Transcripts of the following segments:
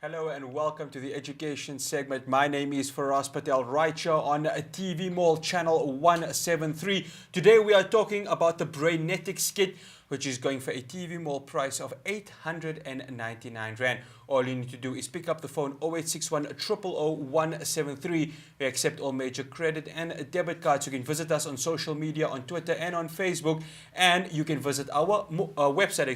Hello and welcome to the education segment. My name is Faraz Patel, right here on TV Mall channel 173. Today we are talking about the Brainetics kit, which is going for a TV Mall price of 899 Rand. All you need to do is pick up the phone 0861 000 173. We accept all major credit and debit cards. You can visit us on social media, on Twitter and on Facebook. And you can visit our website,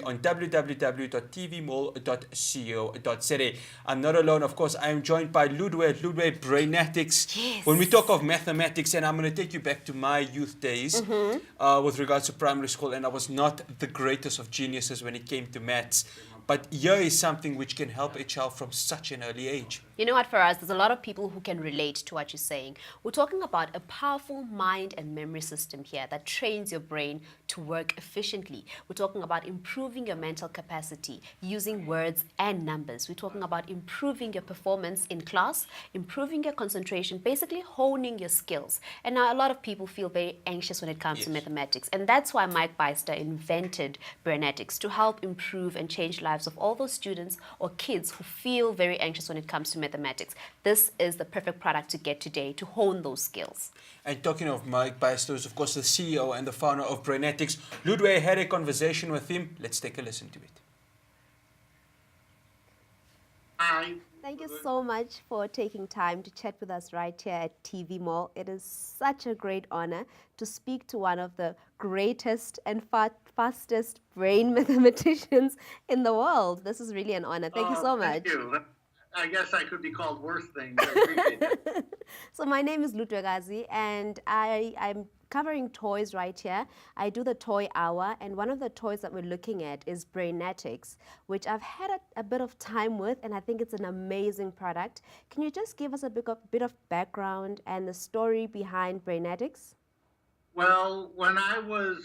on www.tvmall.co.za. I'm not alone, of course. I am joined by Ludwig Brainetics. Yes. When we talk of mathematics, and I'm going to take you back to my youth days with regards to primary school, and I was not the greatest of geniuses when it came to maths. But here is something which can help a child from such an early age. You know what, for us, there's a lot of people who can relate to what you're saying. We're talking about a powerful mind and memory system here that trains your brain to work efficiently. We're talking about improving your mental capacity using words and numbers. We're talking about improving your performance in class, improving your concentration, basically honing your skills. And now a lot of people feel very anxious when it comes to mathematics. And that's why Mike Beister invented Brainetics, to help improve and change lives of all those students or kids who feel very anxious when it comes to mathematics. This is the perfect product to get today to hone those skills. And talking of Mike Beister, is of course the CEO and the founder of Brainetics. Ludwig had a conversation with him. Let's take a listen to it. Hi. Thank you so much for taking time to chat with us right here at TV Mall. It is such a great honor to speak to one of the greatest and fastest brain mathematicians in the world. This is really an honor. Thank you so much. Thank you. I guess I could be called worse things. I appreciate it. So my name is Ludwig, and I'm covering toys right here. I do the toy hour, and one of the toys that we're looking at is Brainetics, which I've had a bit of time with, and I think it's an amazing product. Can you just give us a bit of background and the story behind Brainetics? Well, when I was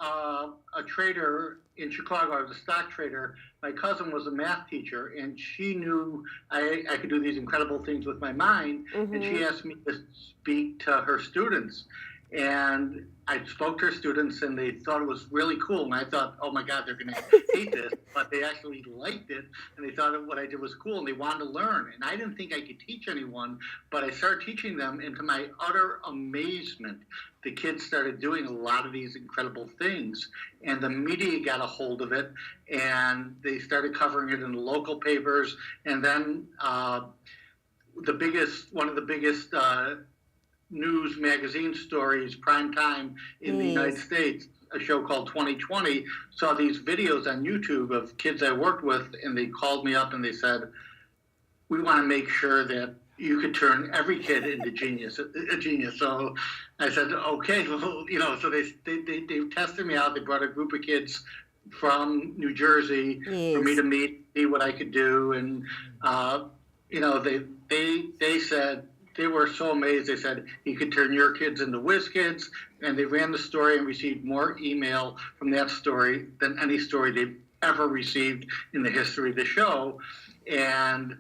a trader in Chicago, I was a stock trader. My cousin was a math teacher, and she knew I could do these incredible things with my mind, and she asked me to speak to her students. And I spoke to her students, and they thought it was really cool. And I thought, oh my God, they're going to hate this. But they actually liked it, and they thought what I did was cool, and they wanted to learn. And I didn't think I could teach anyone, but I started teaching them, and to my utter amazement, the kids started doing a lot of these incredible things. And the media got a hold of it, and they started covering it in the local papers. And then one of the biggest news magazine stories, prime time in the United States, a show called 2020, saw these videos on YouTube of kids I worked with, and they called me up and they said, we want to make sure that you could turn every kid into a genius. So I said, okay, well, so they tested me out. They brought a group of kids from New Jersey for me to see what I could do. And, they said, they were so amazed. They said, you could turn your kids into whiz kids. And they ran the story and received more email from that story than any story they've ever received in the history of the show. And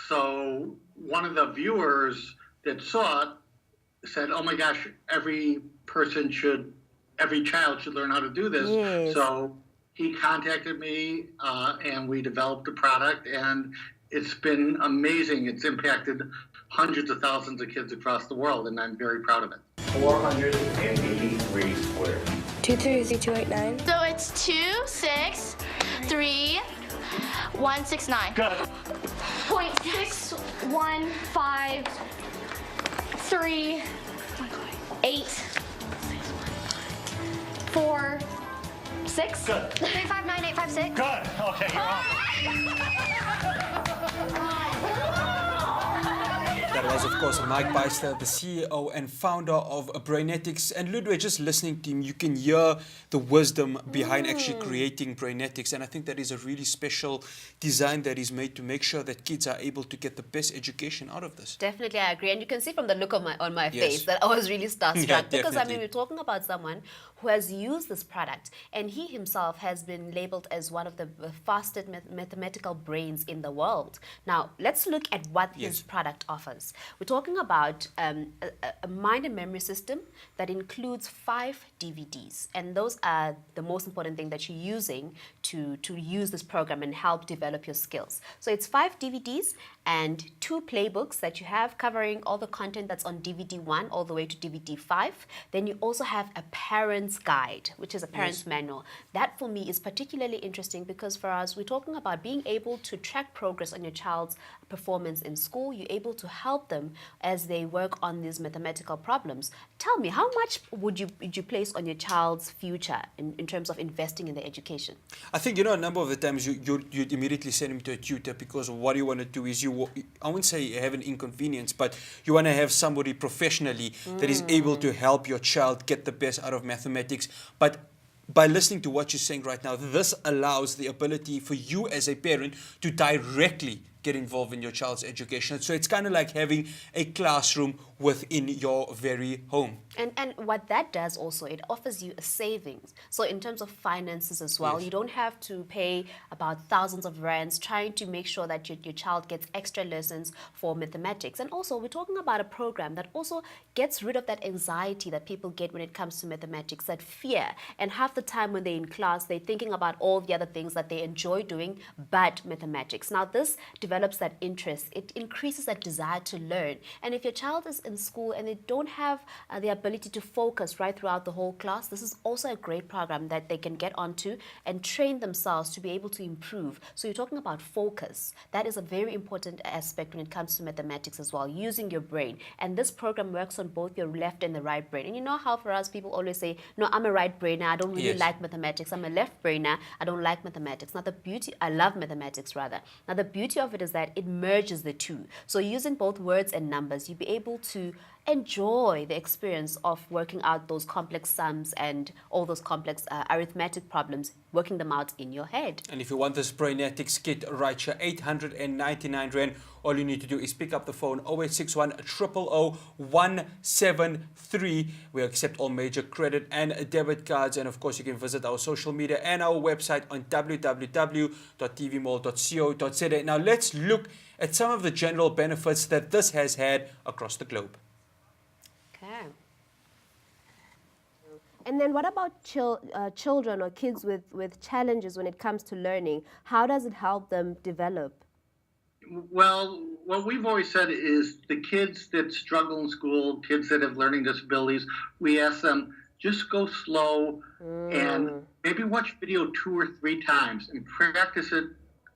so one of the viewers that saw it said, oh my gosh, every child should learn how to do this. Yes. So he contacted me and we developed the product, and it's been amazing. It's impacted hundreds of thousands of kids across the world, and I'm very proud of it. 483 squared. 233,289. So it's 263,169. Good. 0.61538446. Good. 359856. Good. Okay, you're on. That was, of course, Mike Beister, the CEO and founder of Brainetics. And Ludwig, just listening to him, you can hear the wisdom behind actually creating Brainetics. And I think that is a really special design that is made to make sure that kids are able to get the best education out of this. Definitely, I agree. And you can see from the look on my face that I was really starstruck. Because, definitely. we're talking about someone who has used this product, and he himself has been labeled as one of the fastest mathematical brains in the world. Now, let's look at what his product offers. Brainetics. We're talking about a mind and memory system that includes 5 DVDs. And those are the most important thing that you're using to use this program and help develop your skills. So it's 5 DVDs and 2 playbooks that you have covering all the content that's on DVD 1 all the way to DVD 5. Then you also have a parent's guide, which is a parent's manual. That for me is particularly interesting because for us, we're talking about being able to track progress on your child's performance in school. You're able to help them as they work on these mathematical problems. Tell me, how much would you place on your child's future in terms of investing in their education? I think, you know, a number of the times you'd immediately send him to a tutor because what you want to do is I wouldn't say have an inconvenience, but you want to have somebody professionally that is able to help your child get the best out of mathematics. But by listening to what you're saying right now, this allows the ability for you as a parent to directly get involved in your child's education. So it's kind of like having a classroom within your very home. And what that does also, it offers you a savings. So in terms of finances as well, Yes. you don't have to pay about thousands of rands trying to make sure that your child gets extra lessons for mathematics. And also, we're talking about a program that also gets rid of that anxiety that people get when it comes to mathematics, that fear. And half the time when they're in class, they're thinking about all the other things that they enjoy doing, but mathematics. Now, this develops that interest. It increases that desire to learn. And if your child is in school and they don't have the ability to focus right throughout the whole class, this is also a great program that they can get onto and train themselves to be able to improve. So you're talking about focus. That is a very important aspect when it comes to mathematics as well, using your brain. And this program works on both your left and the right brain. And you know how for us people always say, no, I'm a right brainer, I don't really Yes. like mathematics. I'm a left brainer, I don't like mathematics. Now the beauty, I love mathematics rather. Now the beauty of it is that it merges the two. So using both words and numbers, you'll be able to enjoy the experience of working out those complex sums and all those complex arithmetic problems, working them out in your head. And if you want this Brainetics kit right here, 899 Rand, all you need to do is pick up the phone 0861 000 173. We accept all major credit and debit cards. And of course, you can visit our social media and our website on www.tvmall.co.za. Now, let's look at some of the general benefits that this has had across the globe. Okay. And then what about children or kids with challenges when it comes to learning? How does it help them develop? Well, what we've always said is the kids that struggle in school, kids that have learning disabilities, we ask them, just go slow and maybe watch video 2 or 3 times and practice it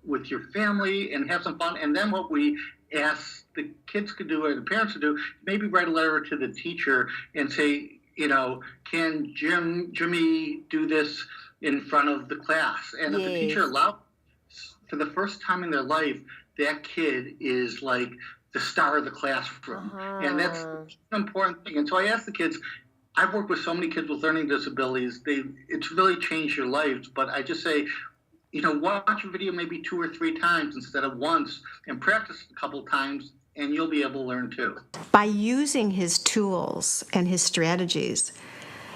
with your family and have some fun. And then what we ask the kids could do or the parents could do, maybe write a letter to the teacher and say, you know, can Jimmy do this in front of the class? And if the teacher allows, for the first time in their life, that kid is like the star of the classroom. And that's an important thing. And so I ask the kids, I've worked with so many kids with learning disabilities, it's really changed your lives, but I just say, you know, watch a video maybe 2 or 3 times instead of once and practice a couple times and you'll be able to learn too. By using his tools and his strategies,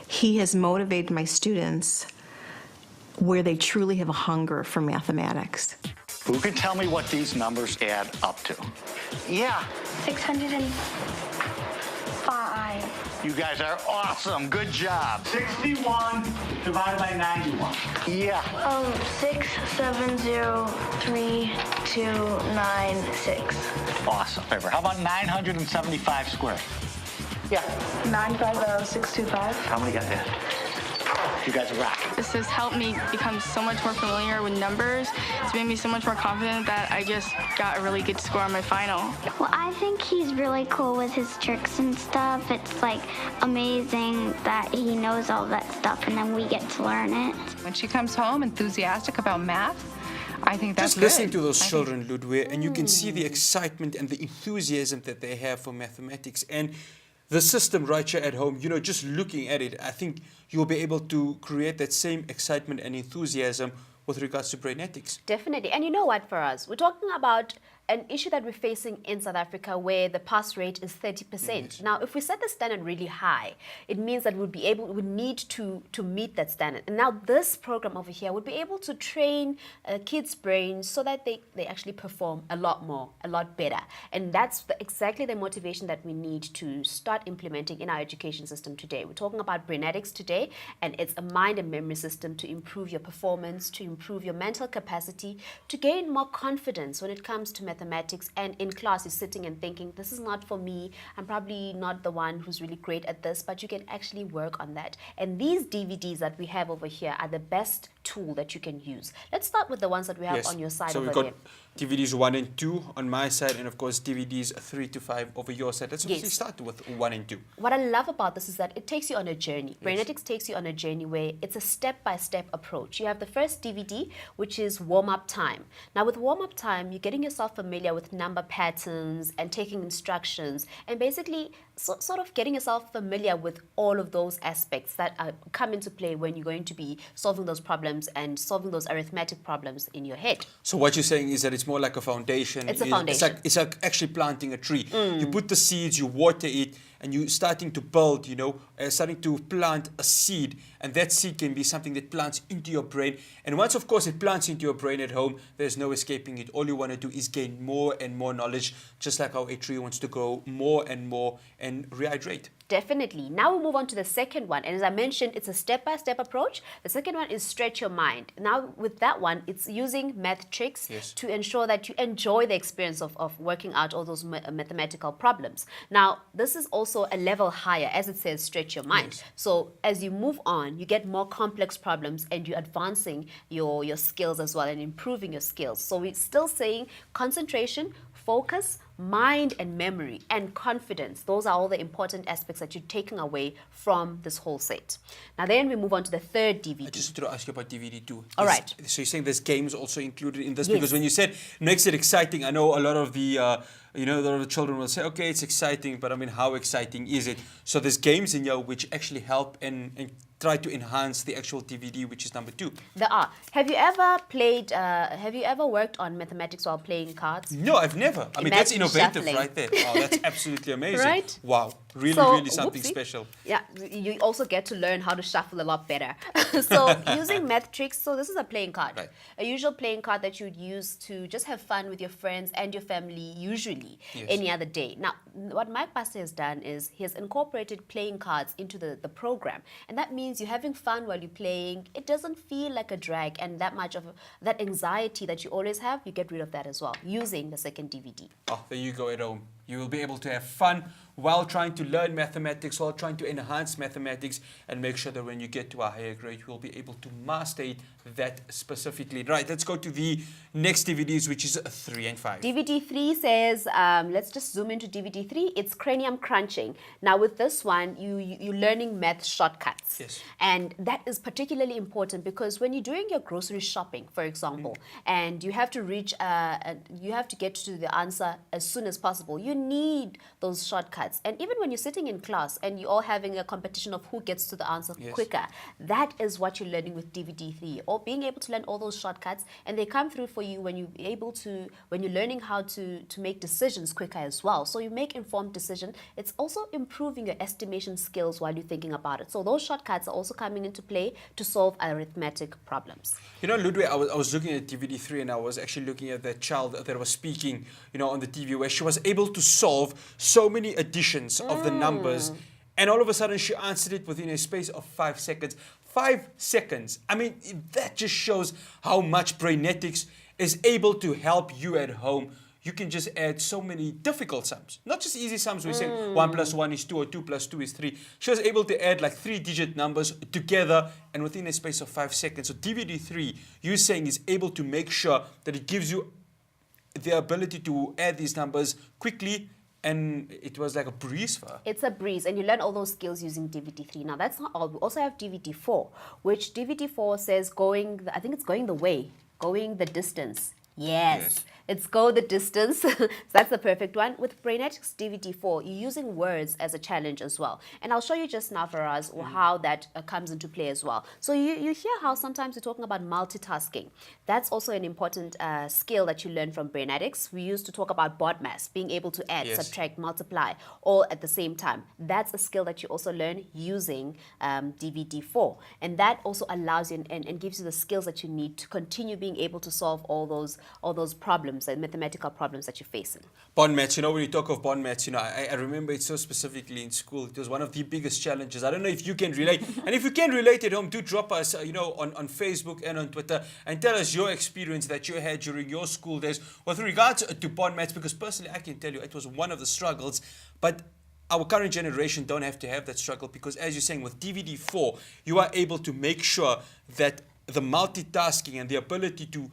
he has motivated my students where they truly have a hunger for mathematics. Who can tell me what these numbers add up to? Yeah, 605. you guys are awesome. Good job. 61 divided by 91. Yeah. 6703296. Awesome. How about 975 squared? Yeah. 950625. How many got that? You guys rock. This has helped me become so much more familiar with numbers. It's made me so much more confident that I just got a really good score on my final. Well, I think he's really cool with his tricks and stuff. It's like amazing that he knows all that stuff and then we get to learn it. When she comes home enthusiastic about math, I think that's Just listening good. to those children, Ludwig, and you can see the excitement and the enthusiasm that they have for mathematics. And the system right here at home, you know, just looking at it, I think you'll be able to create that same excitement and enthusiasm with regards to Brainetics. Definitely. And you know what, for us, we're talking about an issue that we're facing in South Africa where the pass rate is 30%. Now, if we set the standard really high, it means that we need to meet that standard. And now this program over here would be able to train kids' brains so that they actually perform a lot more, a lot better. And that's exactly the motivation that we need to start implementing in our education system today. We're talking about Brainetics today, and it's a mind and memory system to improve your performance, to improve your mental capacity, to gain more confidence when it comes to mathematics. And in class, you're sitting and thinking, this is not for me. I'm probably not the one who's really great at this, but you can actually work on that. And these DVDs that we have over here are the best tool that you can use. Let's start with the ones that we have on your side so over we've got there. DVDs 1 and 2 on my side, and of course DVDs 3 to 5 over your side. Let's obviously start with 1 and 2. What I love about this is that it takes you on a journey. Brainetics takes you on a journey where it's a step-by-step approach. You have the first DVD, which is warm-up time. Now with warm-up time, you're getting yourself familiar with number patterns and taking instructions, and basically sort of getting yourself familiar with all of those aspects that come into play when you're going to be solving those problems and solving those arithmetic problems in your head. So what you're saying is that it's more like a foundation. It's a foundation. It's like actually planting a tree. You put the seeds, you water it, and you're starting to build, starting to plant a seed. And that seed can be something that plants into your brain. And once, of course, it plants into your brain at home, there's no escaping it. All you want to do is gain more and more knowledge, just like how a tree wants to grow more and more and rehydrate. Definitely. Now we move on to the second one. And as I mentioned, it's a step-by-step approach. The second one is stretch your mind. Now with that one, it's using math tricks to ensure that you enjoy the experience of working out all those mathematical problems. Now, this is also a level higher, as it says, stretch your mind. So as you move on, you get more complex problems and you're advancing your skills as well and improving your skills. So we're still saying concentration, focus, mind and memory, and confidence. Those are all the important aspects that you're taking away from this whole set. Now then we move on to the third DVD. I just want to ask you about DVD 2. All right. So you're saying there's games also included in this? Because when you said makes it exciting, I know a lot of the a lot of the children will say, okay, it's exciting, but I mean, how exciting is it? So there's games in here which actually help and try to enhance the actual DVD, which is number 2. There are. Have you ever worked on mathematics while playing cards? No, I've never. I mean, that's innovative right there. Oh, that's absolutely amazing. Right? Wow. Really something special. Yeah, you also get to learn how to shuffle a lot better. So using math tricks, so this is a playing card. Right. A usual playing card that you'd use to just have fun with your friends and your family, usually any other day. Now, what Mike Pastor has done is he has incorporated playing cards into the program. And that means you're having fun while you're playing. It doesn't feel like a drag, and that much of that anxiety that you always have, you get rid of that as well, using the second DVD. Oh, there you go at home. You will be able to have fun while trying to learn mathematics, while trying to enhance mathematics, and make sure that when you get to a higher grade, you will be able to master it that specifically. Right, let's go to the next DVDs, which is 3 and 5. DVD 3 says, let's just zoom into DVD 3. It's cranium crunching. Now with this one, you're learning math shortcuts. Yes. And that is particularly important because when you're doing your grocery shopping, for example, and you have to you have to get to the answer as soon as possible, you need those shortcuts. And even when you're sitting in class and you're all having a competition of who gets to the answer quicker, that is what you're learning with DVD 3, or being able to learn all those shortcuts, and they come through for you when you're learning how to make decisions quicker as well. So you make informed decisions. It's also improving your estimation skills while you're thinking about it. So those shortcuts are also coming into play to solve arithmetic problems. Ludwig, I was looking at DVD 3 and I was actually looking at that child that was speaking, on the TV, where she was able to solve so many additions of the numbers, and all of a sudden she answered it within a space of 5 seconds. 5 seconds. I mean, that just shows how much Brainetics is able to help you at home. You can just add so many difficult sums, not just easy sums. We're saying 1 plus 1 is 2 or 2 plus 2 is 3. She was able to add like 3-digit numbers together and within a space of 5 seconds. So DVD 3, you're saying, is able to make sure that it gives you the ability to add these numbers quickly, and it was like a breeze for her. It's a breeze, and you learn all those skills using DVD 3. Now, that's not all. We also have DVD 4, which DVD 4 says going the way, going the distance. Yes. It's go the distance. So that's the perfect one. With Brainetics DVD4, you're using words as a challenge as well. And I'll show you just now, Faraz, how that comes into play as well. So you hear how sometimes we're talking about multitasking. That's also an important skill that you learn from Brainetics. We used to talk about BODMAS, being able to add, subtract, multiply, all at the same time. That's a skill that you also learn using DVD4. And that also allows you and gives you the skills that you need to continue being able to solve all those problems and mathematical problems that you're facing. Bond maths, you know, when you talk of bond maths, you know, I remember it so specifically in school. It was one of the biggest challenges. I don't know if you can relate. And if you can relate at home, do drop us, you know, on Facebook and on Twitter and tell us your experience that you had during your school days with regards to bond maths, because personally, I can tell you it was one of the struggles. But our current generation don't have to have that struggle because, as you're saying, with DVD4, you are able to make sure that the multitasking and the ability to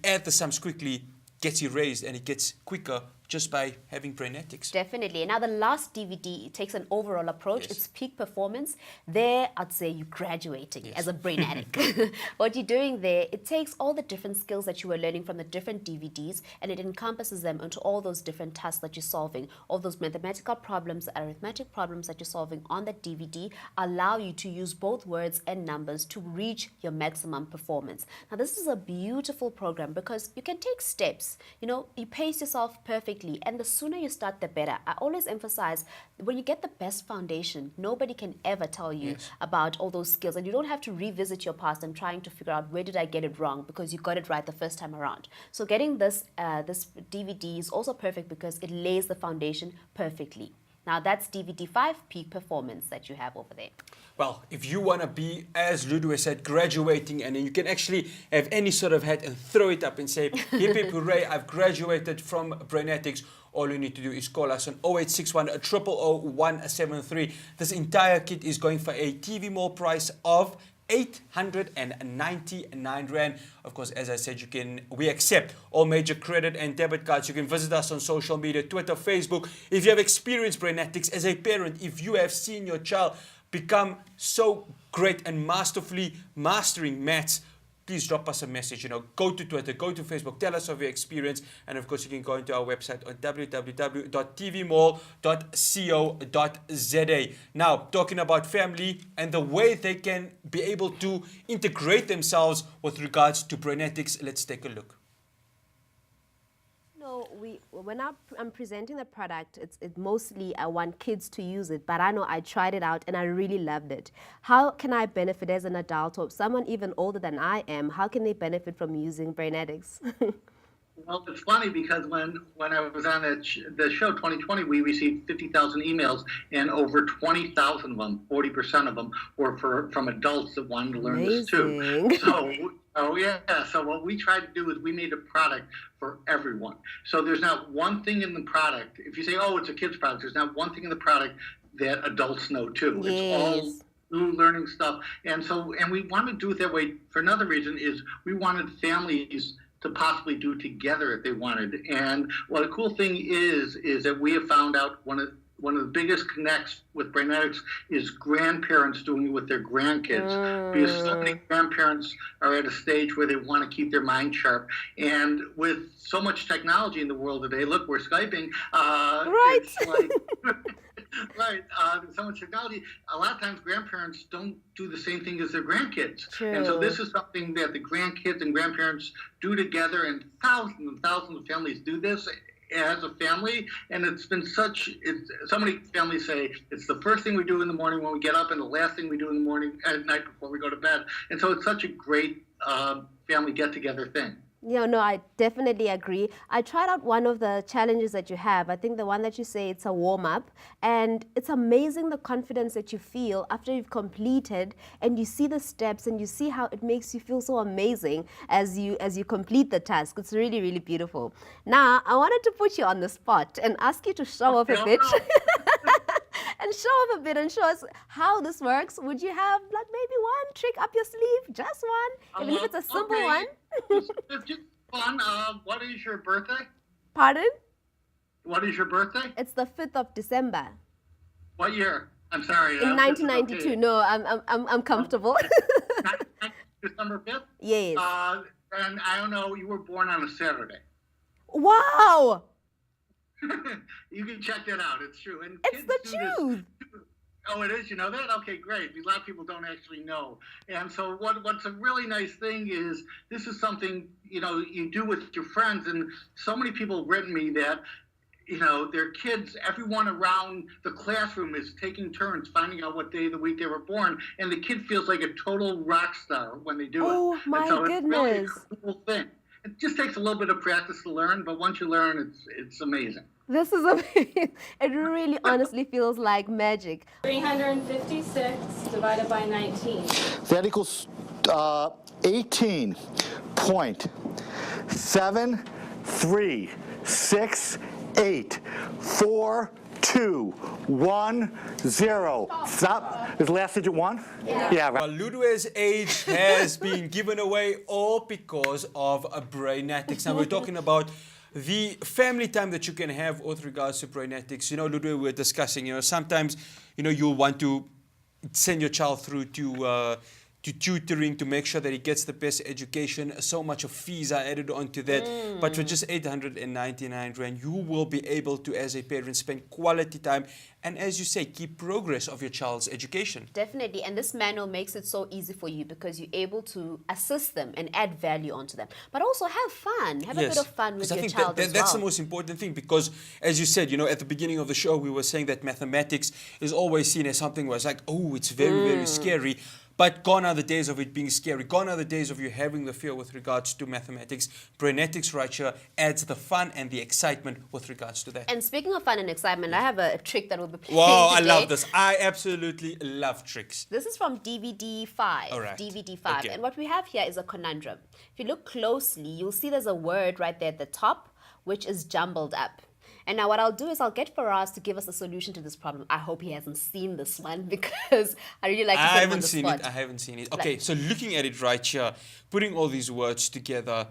add the sums quickly gets erased and it gets quicker just by having Brainetics. Definitely. Now, the last DVD, it takes an overall approach. It's peak performance. There, I'd say you're graduating as a Brainetic. What you're doing there, it takes all the different skills that you were learning from the different DVDs and it encompasses them into all those different tasks that you're solving. All those mathematical problems, arithmetic problems that you're solving on that DVD allow you to use both words and numbers to reach your maximum performance. Now, this is a beautiful program because you can take steps. You know, you pace yourself perfectly. And the sooner you start, the better. I always emphasize when you get the best foundation, nobody can ever tell you about all those skills. And you don't have to revisit your past and trying to figure out where did I get it wrong because you got it right the first time around. So getting this DVD is also perfect because it lays the foundation perfectly. Now that's DVD5 peak performance that you have over there. Well, if you want to be, as Ludwig said, graduating, and then you can actually have any sort of hat and throw it up and say, hip hip hooray, I've graduated from Brainetics. All you need to do is call us on 0861 000 173. This entire kit is going for a TV Mall price of 899 Rand. Of course, as I said, we accept all major credit and debit cards. You can visit us on social media, Twitter, Facebook. If you have experienced Brainetics as a parent, if you have seen your child become so great and masterfully mastering maths, please drop us a message. You know, go to Twitter, go to Facebook, tell us of your experience, and of course you can go into our website on www.tvmall.co.za. Now, talking about family and the way they can be able to integrate themselves with regards to Brainetics, let's take a look. No, when I'm presenting the product, it mostly I want kids to use it, but I know I tried it out and I really loved it. How can I benefit as an adult or someone even older than I am? How can they benefit from using Brainetics? Well, it's funny because when I was on the show 2020, we received 50,000 emails, and over 20,000 of them, 40% of them, were from adults that wanted to learn this too. So what we tried to do is we made a product for everyone. So there's not one thing in the product. If you say, oh, it's a kid's product, there's not one thing in the product that adults know too. Yes. It's all new learning stuff. And we want to do it that way for another reason is we wanted families to possibly do together if they wanted. And what a cool thing is that we have found out one of the biggest connects with Brainetics is grandparents doing it with their grandkids. Because so many grandparents are at a stage where they want to keep their mind sharp. And with so much technology in the world today, look, we're Skyping. It's like, so much technology. A lot of times grandparents don't do the same thing as their grandkids. True. And so this is something that the grandkids and grandparents do together, and thousands of families do this as a family, and it's been so many families say it's the first thing we do in the morning when we get up and the last thing we do in the morning at night before we go to bed. And so it's such a great family get-together thing. Yeah, no, I definitely agree. I tried out one of the challenges that you have. I think the one that you say it's a warm-up, and it's amazing the confidence that you feel after you've completed and you see the steps and you see how it makes you feel so amazing as you complete the task. It's really, really beautiful. Now, I wanted to put you on the spot and ask you to show off a bit. And show off a bit and show us how this works. Would you have like maybe one trick up your sleeve? Just one? Even if it's a simple one? It's just fun. What is your birthday? Pardon? What is your birthday? It's the 5th of December. What year? I'm sorry. In 1992. Okay. No, I'm comfortable. December 5th? Yes. And I don't know, you were born on a Saturday. Wow. You can check that out. It's true. And It's kids the do this. truth. Oh, it is? You know that? Okay, great. A lot of people don't actually know. And so what's a really nice thing is this is something, you do with your friends. And so many people have written me that, their kids, everyone around the classroom is taking turns finding out what day of the week they were born. And the kid feels like a total rock star when they do it. Oh, my and so goodness. It's really a cool thing. It just takes a little bit of practice to learn, but once you learn, it's amazing. This is amazing. It really honestly feels like magic. 356 divided by 19. That equals 18.73684210. Stop. Is the last digit 1? Yeah, right. Well, Ludwig's age has been given away all because of Brainetics. Now we're talking about the family time that you can have with regards to Brainetics. Ludwig, we're discussing, sometimes, you'll want to send your child through to tutoring to make sure that he gets the best education. So much of fees are added onto that. But for just 899 Rand, you will be able to, as a parent, spend quality time and, as you say, keep progress of your child's education. Definitely, and this manual makes it so easy for you because you're able to assist them and add value onto them. But also have fun, have a bit of fun with your child as well. That's the most important thing because, as you said, at the beginning of the show, we were saying that mathematics is always seen as something where it's like, oh, it's very, very scary. But gone are the days of it being scary. Gone are the days of you having the fear with regards to mathematics. Brainetics right here adds the fun and the excitement with regards to that. And speaking of fun and excitement, I have a trick that we'll be playing Wow, today. I love this. I absolutely love tricks. This is from DVD 5. All right. DVD 5. Okay. And what we have here is a conundrum. If you look closely, you'll see there's a word right there at the top, which is jumbled up. And now what I'll do is I'll get Faraz to give us a solution to this problem. I hope he hasn't seen this one because I really like to put him on the spot. I haven't seen it. Okay, so looking at it right here, putting all these words together,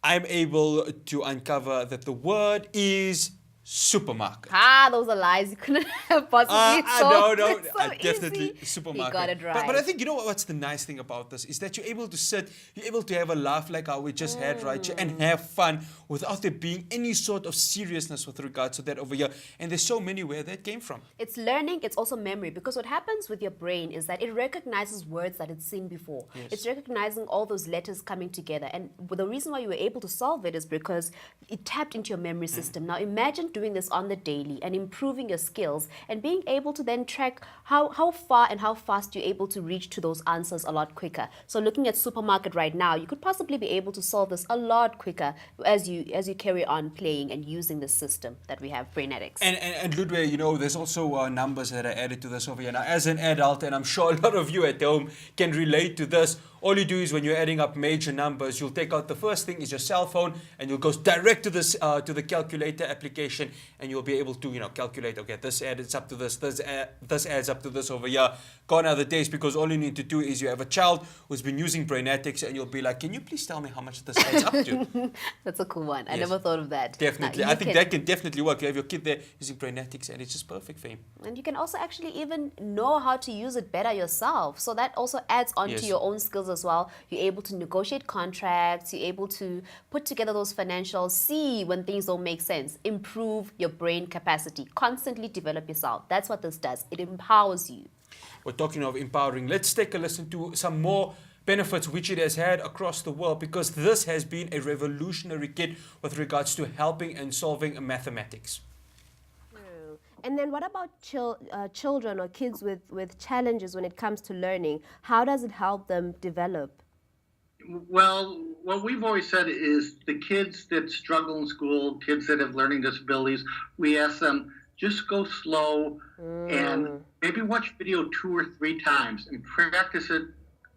I'm able to uncover that the word is supermarket. Those are lies. You couldn't have possibly solved No, it. So definitely easy. supermarket. You got it right. But I think, what's the nice thing about this is that you're able to sit, you're able to have a laugh like how we just had right here and have fun without there being any sort of seriousness with regards to that over here. And there's so many where that came from. It's learning, it's also memory, because what happens with your brain is that it recognizes words that it's seen before. Yes. It's recognizing all those letters coming together. And the reason why you were able to solve it is because it tapped into your memory system. Now imagine doing this on the daily and improving your skills and being able to then track how far and how fast you're able to reach to those answers a lot quicker. So looking at supermarket right now, you could possibly be able to solve this a lot quicker as you carry on playing and using the system that we have, Brainetics. And Ludwig, there's also numbers that are added to this over here. Now, as an adult, and I'm sure a lot of you at home can relate to this, all you do is when you're adding up major numbers, you'll take out the first thing is your cell phone and you'll go direct to this to the calculator application and you'll be able to calculate, okay, this adds up to this adds up to this over here. Gone are the days because all you need to do is you have a child who's been using Brainetics and you'll be like, can you please tell me how much this adds up to? That's a cool one. I Yes. never thought of that. Definitely. I think that can definitely work. You have your kid there using Brainetics and it's just perfect for him. And you can also actually even know how to use it better yourself. So that also adds on to Yes. your own skills as well. You're able to negotiate contracts. You're able to put together those financials, see when things don't make sense, improve your brain capacity, constantly develop yourself. That's what this does. It empowers you. We're talking of empowering. Let's take a listen to some more benefits which it has had across the world because this has been a revolutionary kit with regards to helping and solving mathematics. And then what about children or kids with challenges when it comes to learning? How does it help them develop? Well, what we've always said is the kids that struggle in school, kids that have learning disabilities, we ask them, just go slow and maybe watch video 2 or 3 times and practice it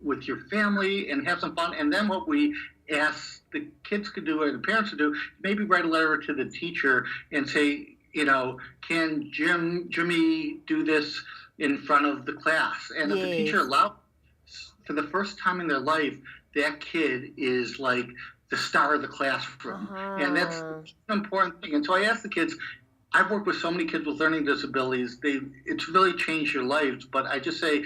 with your family and have some fun. And then what we ask the kids could do or the parents could do, maybe write a letter to the teacher and say, can Jimmy do this in front of the class? And if the teacher allows, for the first time in their life, that kid is like the star of the classroom. And that's an important thing. And so I ask the kids, I've worked with so many kids with learning disabilities, it's really changed their lives. But I just say,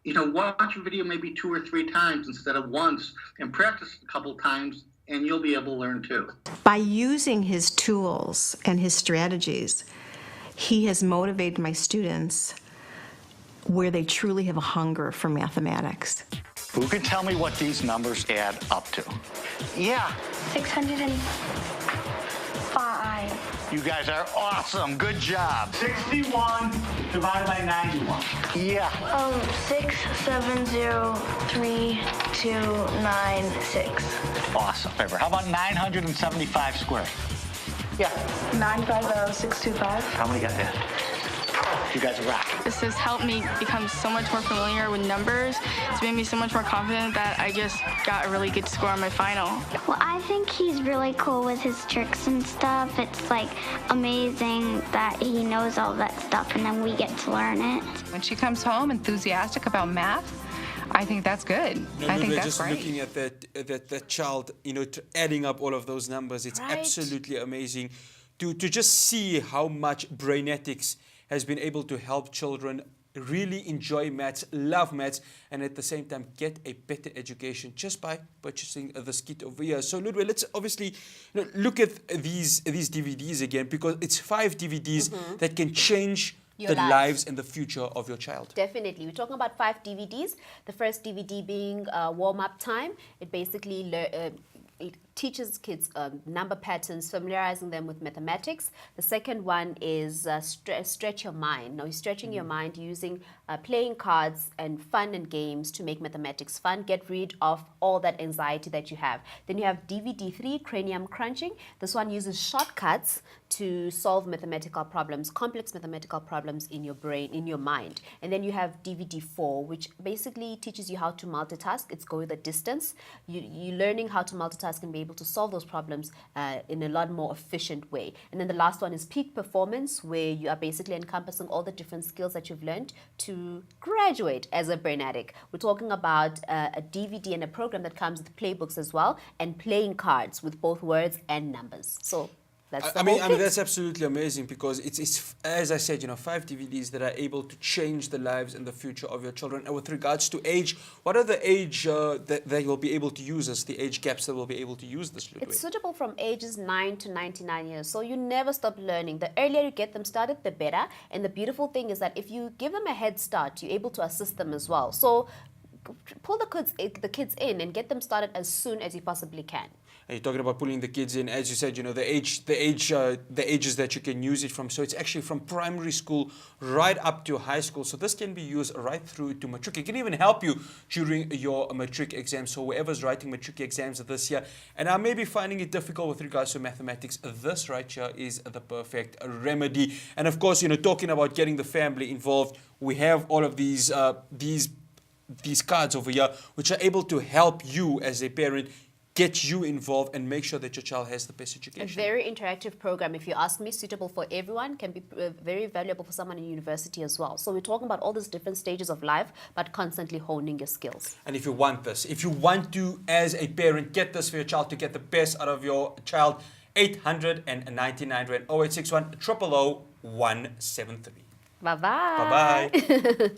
watch a video maybe 2 or 3 times instead of once and practice a couple times and you'll be able to learn too. By using his tools and his strategies, he has motivated my students where they truly have a hunger for mathematics. Who can tell me what these numbers add up to? Yeah. 605. You guys are awesome. Good job. 61 divided by 91. Yeah. 6703296. Awesome. How about 975 squared? Yeah. 950625. How many got that? You guys rock. This has helped me become so much more familiar with numbers. It's made me so much more confident that I just got a really good score on my final. Well, I think he's really cool with his tricks and stuff. It's like amazing that he knows all that stuff and then we get to learn it. When she comes home enthusiastic about math, I think that's good. I think that's just great. looking at that child, adding up all of those numbers, it's Right. absolutely amazing to just see how much Brainetics has been able to help children really enjoy maths, love maths, and at the same time get a better education just by purchasing this kit over here. So Ludwig, let's obviously look at these DVDs again, because it's 5 DVDs that can change Your the life. lives and the future of your child. Definitely. We're talking about 5 DVDs. The first DVD being warm-up time. It basically it teaches kids number patterns, familiarizing them with mathematics. The second one is stretch your mind. Now, you're stretching your mind using playing cards and fun and games to make mathematics fun. Get rid of all that anxiety that you have. Then you have DVD 3, cranium crunching. This one uses shortcuts to solve mathematical problems, complex mathematical problems in your brain, in your mind. And then you have DVD 4, which basically teaches you how to multitask. It's go the distance. You're learning how to multitask and be able to solve those problems in a lot more efficient way. And then the last one is peak performance, where you are basically encompassing all the different skills that you've learned to graduate as a Brainatic. We're talking about a DVD and a program that comes with playbooks as well, and playing cards with both words and numbers. So that's the I mean, whole kit. that's absolutely amazing, because it's as I said, 5 DVDs that are able to change the lives and the future of your children. And with regards to age, what are the age that they will be able to use this, the age gaps that will be able to use this, Ludwig? It's suitable from ages 9 to 99 years, so you never stop learning. The earlier you get them started, the better. And the beautiful thing is that if you give them a head start, you're able to assist them as well. So pull the kids in and get them started as soon as you possibly can. And you're talking about pulling the kids in, as you said, the ages that you can use it from. So it's actually from primary school right up to high school. So this can be used right through to matric. It can even help you during your matric exams. So whoever's writing matric exams this year and are maybe finding it difficult with regards to mathematics, this right here is the perfect remedy. And of course, talking about getting the family involved, we have all of these cards over here, which are able to help you as a parent get you involved and make sure that your child has the best A education. very interactive program, if you ask me, suitable for everyone, can be very valuable for someone in university as well. So we're talking about all these different stages of life, but constantly honing your skills. And if you want this, if you want to, as a parent, get this for your child to get the best out of your child, 899 Rand 0861 000 173. Bye-bye. Bye-bye.